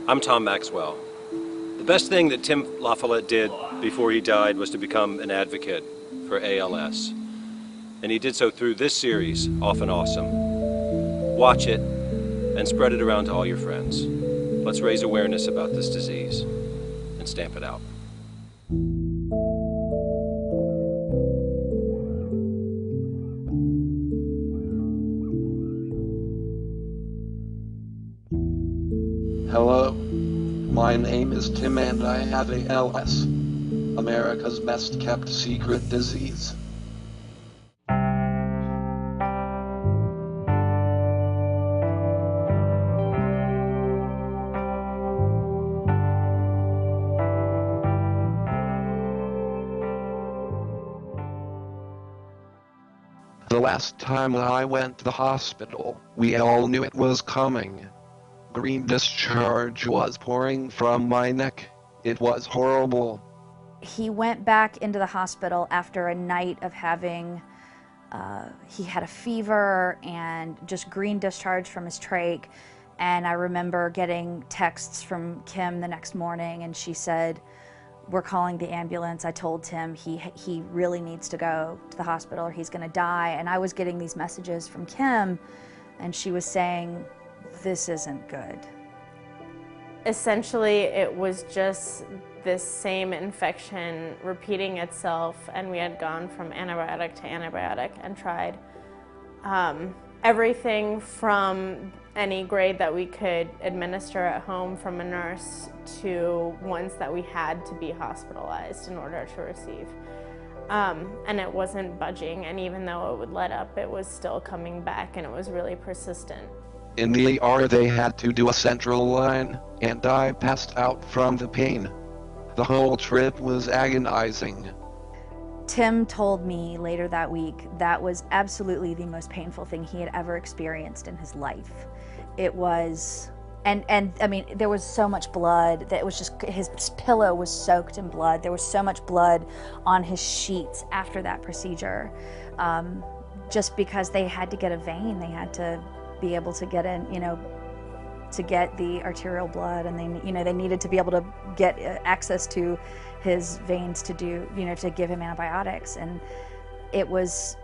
I'm Tom Maxwell. The best thing that Tim LaFollette did before he died was to become an advocate for ALS. And he did so through this series, Often Awesome. Watch it and spread it around to all your friends. Let's raise awareness about this disease and stamp it out. Hello, my name is Tim and I have ALS, America's best kept secret disease. The last time I went to the hospital, we all knew it was coming. Green discharge was pouring from my neck. It was horrible. He went back into the hospital after a night of having, he had a fever and just green discharge from his trach. And I remember getting texts from Kim the next morning and she said, "We're calling the ambulance." I told Tim he really needs to go to the hospital or he's gonna die. And I was getting these messages from Kim and she was saying, "This isn't good." Essentially, it was just this same infection repeating itself, and we had gone from antibiotic to antibiotic and tried everything from any grade that we could administer at home from a nurse to ones that we had to be hospitalized in order to receive. And it wasn't budging, and even though it would let up, it was still coming back, and it was really persistent. In the ER they had to do a central line, and I passed out from the pain. The whole trip was agonizing. Tim told me later that week that was absolutely the most painful thing he had ever experienced in his life. It was, and I mean, there was so much blood that it was just, his pillow was soaked in blood. There was so much blood on his sheets after that procedure. Just because they had to get a vein, they had to be able to get in, to get the arterial blood, and they needed to be able to get access to his veins to do, to give him antibiotics, and it was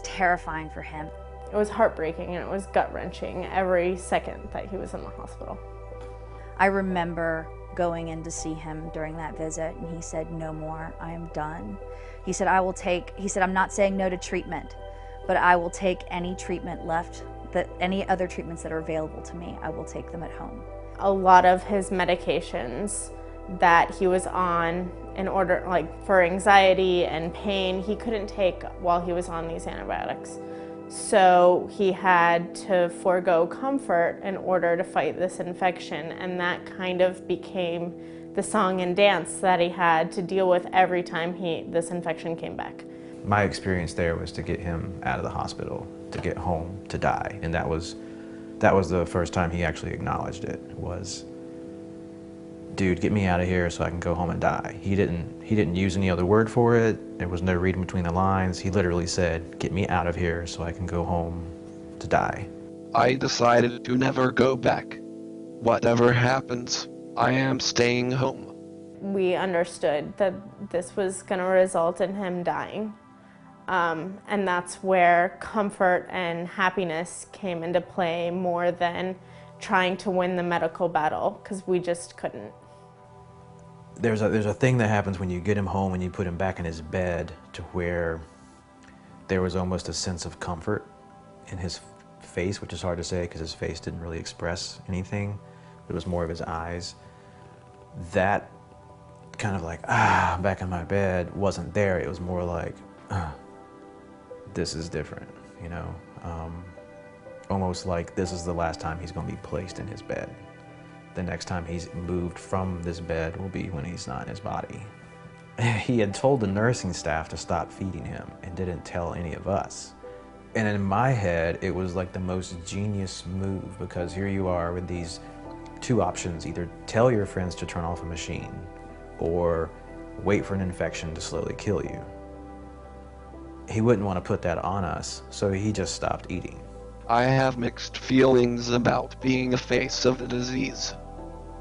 terrifying for him. It was heartbreaking and it was gut-wrenching every second that he was in the hospital. I remember going in to see him during that visit, and he said, "No more, I am done." He said, "I'm not saying no to treatment, but I will take any treatment left, any other treatments that are available to me, I will take them at home." A lot of his medications that he was on in order, like for anxiety and pain, he couldn't take while he was on these antibiotics. So he had to forego comfort in order to fight this infection, and that kind of became the song and dance that he had to deal with every time this infection came back. My experience there was to get him out of the hospital, to get home, to die. And that was the first time he actually acknowledged it, was, "Dude, get me out of here so I can go home and die." He didn't use any other word for it. There was no reading between the lines. He literally said, "Get me out of here so I can go home to die." I decided to never go back. Whatever happens, I am staying home. We understood that this was going to result in him dying. And that's where comfort and happiness came into play more than trying to win the medical battle, because we just couldn't. There's a thing that happens when you get him home and you put him back in his bed, to where there was almost a sense of comfort in his face, which is hard to say because his face didn't really express anything. It was more of his eyes. That kind of like, back in my bed wasn't there. It was more like, this is different, almost like this is the last time he's going to be placed in his bed. The next time he's moved from this bed will be when he's not in his body. He had told the nursing staff to stop feeding him and didn't tell any of us. And in my head, it was like the most genius move, because here you are with these two options: either tell your friends to turn off a machine or wait for an infection to slowly kill you. He wouldn't want to put that on us, so he just stopped eating. I have mixed feelings about being a face of the disease.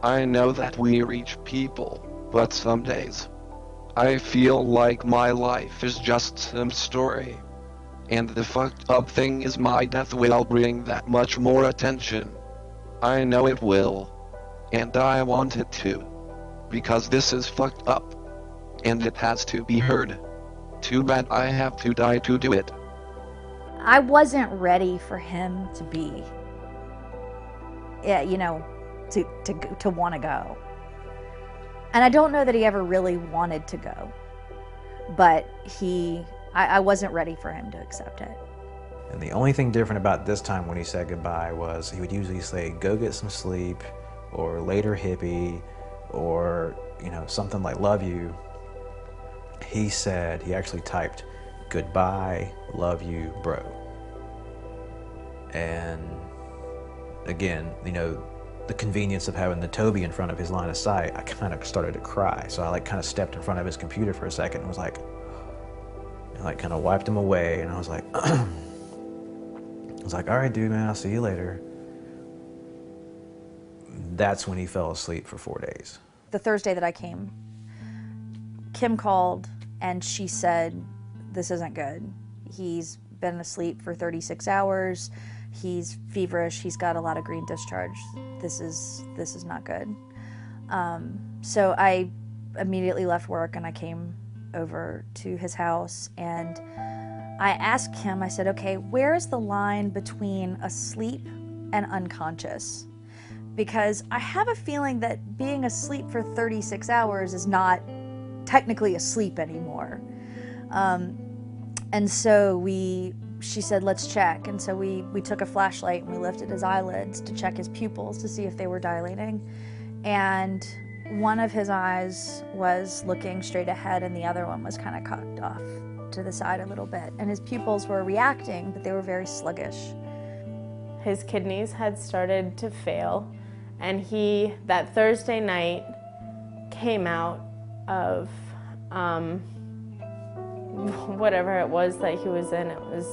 I know that we reach people, but some days, I feel like my life is just some story. And the fucked up thing is my death will bring that much more attention. I know it will. And I want it to. Because this is fucked up. And it has to be heard. Too bad I have to die to do it. I wasn't ready for him to be, yeah, you know, to want to go. And I don't know that he ever really wanted to go, but I wasn't ready for him to accept it. And the only thing different about this time when he said goodbye was he would usually say, go get some sleep, or later hippie, or, you know, something like love you. He said, he actually typed, goodbye, love you, bro. And again, you know, the convenience of having the Toby in front of his line of sight, I kind of started to cry. So I like kind of stepped in front of his computer for a second and was like, kind of wiped him away. And I was like, I was like, all right, dude, man, I'll see you later. That's when he fell asleep for 4 days. The Thursday that I came, Kim called and she said, this isn't good. He's been asleep for 36 hours. He's feverish. He's got a lot of green discharge. This is not good. So I immediately left work and I came over to his house and I asked him, I said, okay, where is the line between asleep and unconscious? Because I have a feeling that being asleep for 36 hours is not technically asleep anymore. And so she said, let's check. And so we took a flashlight and we lifted his eyelids to check his pupils to see if they were dilating. And one of his eyes was looking straight ahead and the other one was kind of cocked off to the side a little bit. And his pupils were reacting, but they were very sluggish. His kidneys had started to fail, and he, that Thursday night, came out of whatever it was that he was in. It was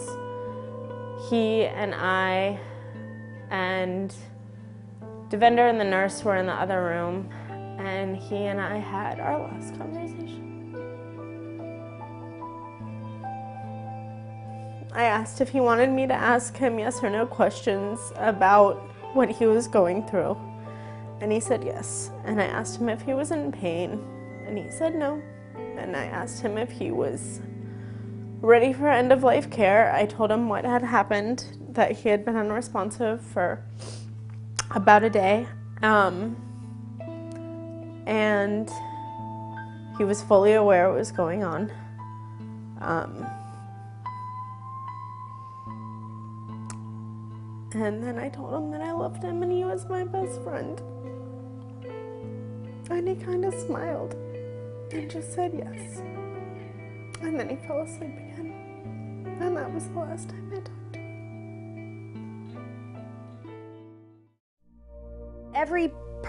he and I and Devender and the nurse were in the other room, and he and I had our last conversation. I asked if he wanted me to ask him yes or no questions about what he was going through, and he said yes. And I asked him if he was in pain, and he said no. And I asked him if he was ready for end-of-life care. I told him what had happened, that he had been unresponsive for about a day, and he was fully aware what was going on. And then I told him that I loved him and he was my best friend. And he kind of smiled and just said yes. And then he fell asleep again. And that was the last time I talked to him.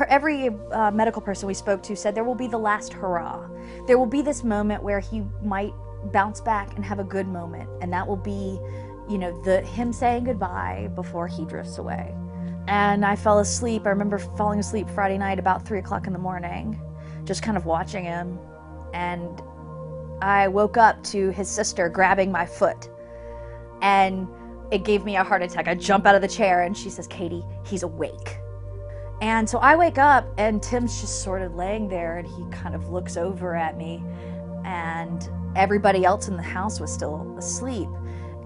Every medical person we spoke to said there will be the last hurrah. There will be this moment where he might bounce back and have a good moment, and that will be, you know, him saying goodbye before he drifts away. And I fell asleep. I remember falling asleep Friday night about 3 o'clock in the morning, just kind of watching him. And I woke up to his sister grabbing my foot, and it gave me a heart attack. I jump out of the chair and she says, Katie, he's awake. And so I wake up and Tim's just sort of laying there and he kind of looks over at me, and everybody else in the house was still asleep.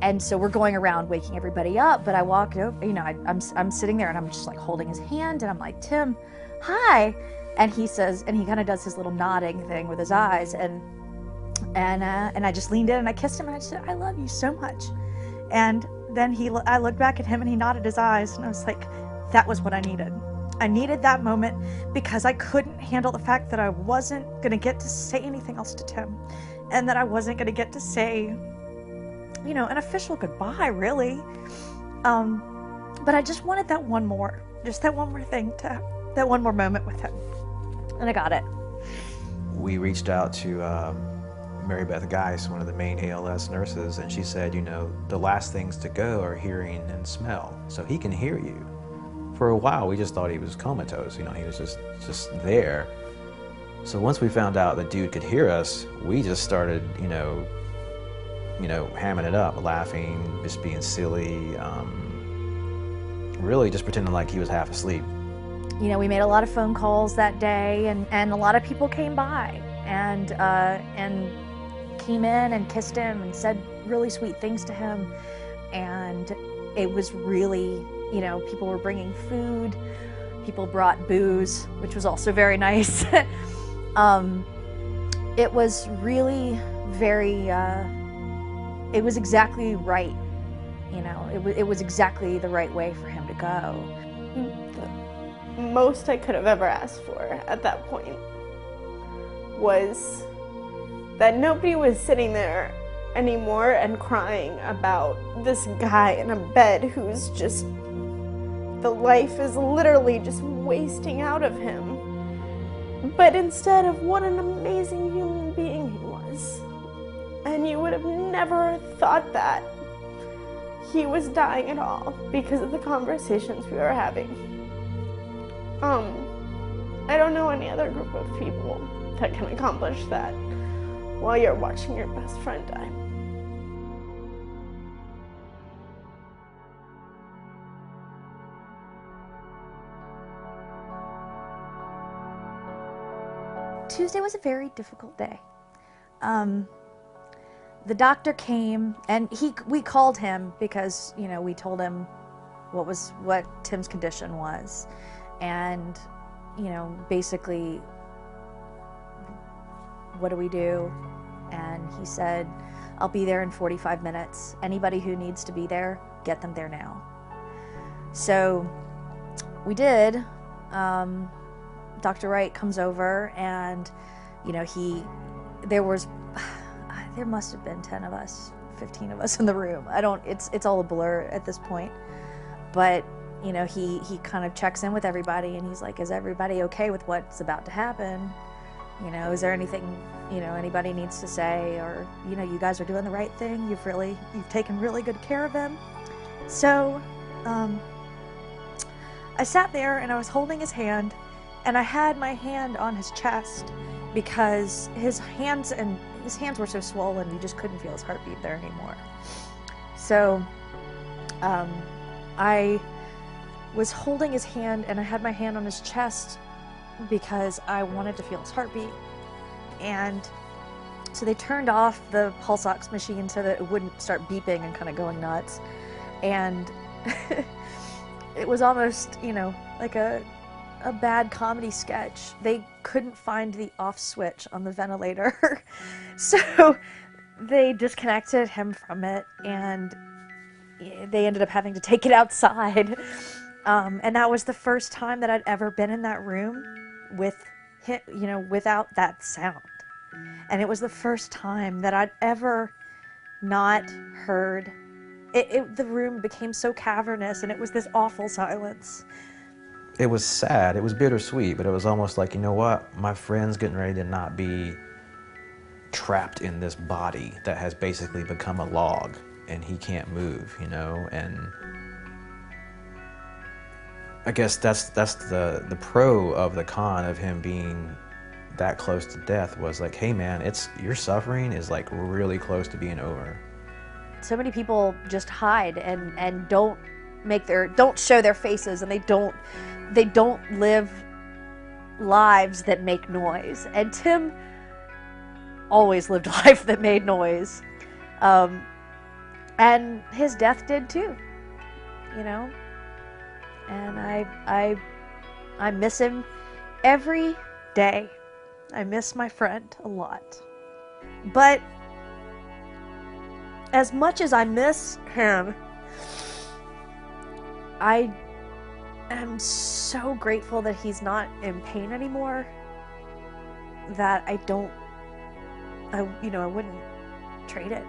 And so we're going around waking everybody up, but I walk over, you know, I'm sitting there and I'm just like holding his hand and I'm like, Tim, hi. And he says, and he kind of does his little nodding thing with his eyes, and I just leaned in and I kissed him and I just said, I love you so much. And then I looked back at him and he nodded his eyes, and I was like, that was what I needed. I needed that moment because I couldn't handle the fact that I wasn't gonna get to say anything else to Tim, and that I wasn't gonna get to say, you know, an official goodbye, really. But I just wanted that one more thing, that one more moment with him. And I got it. We reached out to Mary Beth Geis, one of the main ALS nurses, and she said, you know, the last things to go are hearing and smell. So he can hear you For a while, we just thought he was comatose. You know, he was just there. So once we found out the dude could hear us, we just started, hamming it up, laughing, just being silly, really just pretending like he was half asleep. You know, we made a lot of phone calls that day, and a lot of people came by and came in and kissed him and said really sweet things to him. And it was really, people were bringing food, people brought booze, which was also very nice. It was really very, it was exactly right, it was exactly the right way for him to go. The most I could have ever asked for at that point was that nobody was sitting there anymore and crying about this guy in a bed who's just, the life is literally just wasting out of him. But instead of what an amazing human being he was. And you would have never thought that he was dying at all because of the conversations we were having. I don't know any other group of people that can accomplish that while you're watching your best friend die. Tuesday was a very difficult day. The doctor came, and we called him because, we told him what Tim's condition was. And, basically, what do we do? And he said, I'll be there in 45 minutes. Anybody who needs to be there, get them there now. So we did. Dr. Wright comes over, and, there must have been 10 of us, 15 of us in the room. It's all a blur at this point. But, he kind of checks in with everybody, and he's like, is everybody okay with what's about to happen? Is there anything, anybody needs to say, or, you guys are doing the right thing. You've taken really good care of him. So, I sat there and I was holding his hand, and I had my hand on his chest because his hands were so swollen, you just couldn't feel his heartbeat there anymore. So, I was holding his hand, and I had my hand on his chest because I wanted to feel his heartbeat. And so they turned off the pulse ox machine so that it wouldn't start beeping and kind of going nuts. And it was almost, like a bad comedy sketch. They couldn't find the off switch on the ventilator. So they disconnected him from it, and they ended up having to take it outside. And that was the first time that I'd ever been in that room with him, without that sound. And it was the first time that I'd ever not heard it. The room became so cavernous, and it was this awful silence. It was sad, it was bittersweet, but it was almost like, you know what, my friend's getting ready to not be trapped in this body that has basically become a log, and he can't move, and I guess that's the pro of the con of him being that close to death, was like, hey man, your suffering is like really close to being over. So many people just hide and don't show their faces, and they don't live lives that make noise. And Tim always lived a life that made noise. And his death did too, And I miss him every day. I miss my friend a lot. But as much as I miss him, I am so grateful that he's not in pain anymore, that I wouldn't trade it.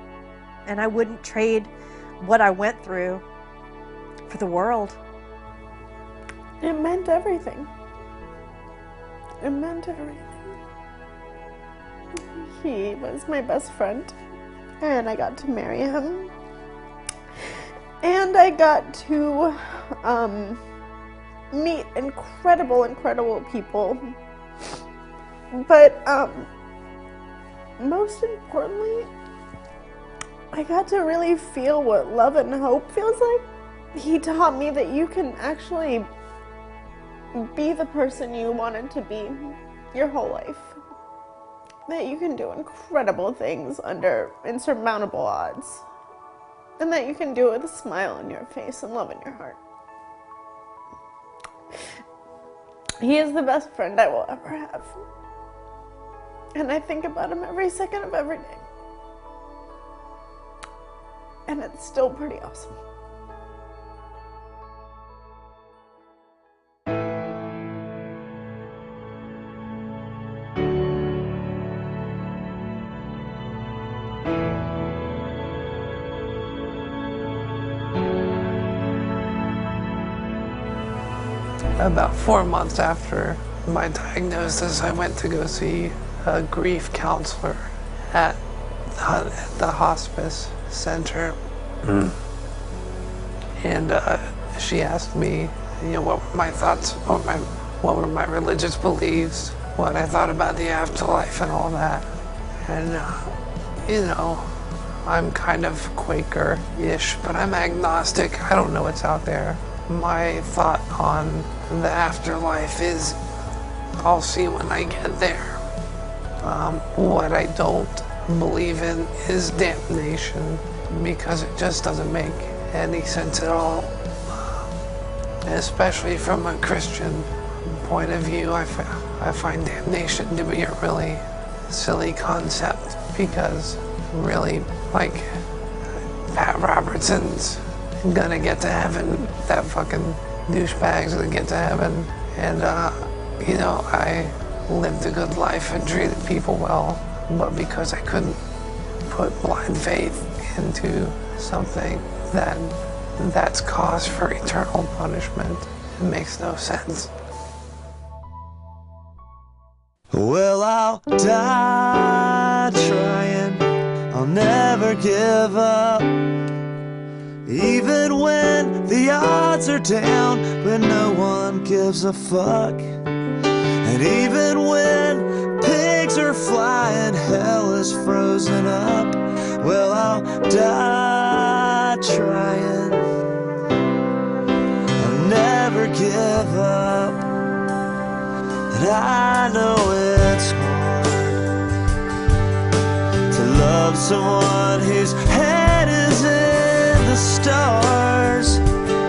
And I wouldn't trade what I went through for the world. It meant everything. It meant everything. He was my best friend, and I got to marry him. And I got to meet incredible, incredible people. But most importantly, I got to really feel what love and hope feels like. He taught me that you can actually be the person you wanted to be your whole life. That you can do incredible things under insurmountable odds. And that you can do it with a smile on your face and love in your heart. He is the best friend I will ever have. And I think about him every second of every day. And it's still pretty awesome. About 4 months after my diagnosis, I went to go see a grief counselor at the hospice center. And she asked me, what were my thoughts, what were my religious beliefs, what I thought about the afterlife and all that. And, I'm kind of Quaker-ish, but I'm agnostic. I don't know what's out there. My thought on the afterlife is, I'll see when I get there. What I don't believe in is damnation, because it just doesn't make any sense at all. Especially from a Christian point of view, I find damnation to be a really silly concept, because really, like, Pat Robertson's gonna get to heaven. That fucking douchebag's gonna get to heaven. And, I lived a good life and treated people well, but because I couldn't put blind faith into something that's cause for eternal punishment, it makes no sense. Well, I'll die trying, I'll never give up. Even when the odds are down, when no one gives a fuck. And even when pigs are flying, hell is frozen up. Well, I'll die trying, I'll never give up. And I know it's hard to love someone whose head is in the stars,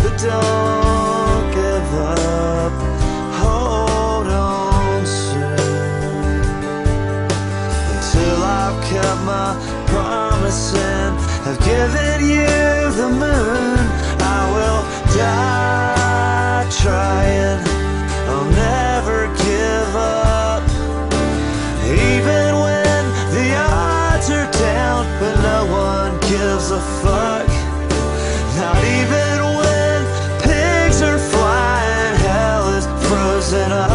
but don't give up, hold on soon, until I've kept my promise and have given you the moon. I will die trying, I'll never give up, even when the odds are down, when no one gives a fuck. Not even when pigs are flying, hell is frozen up.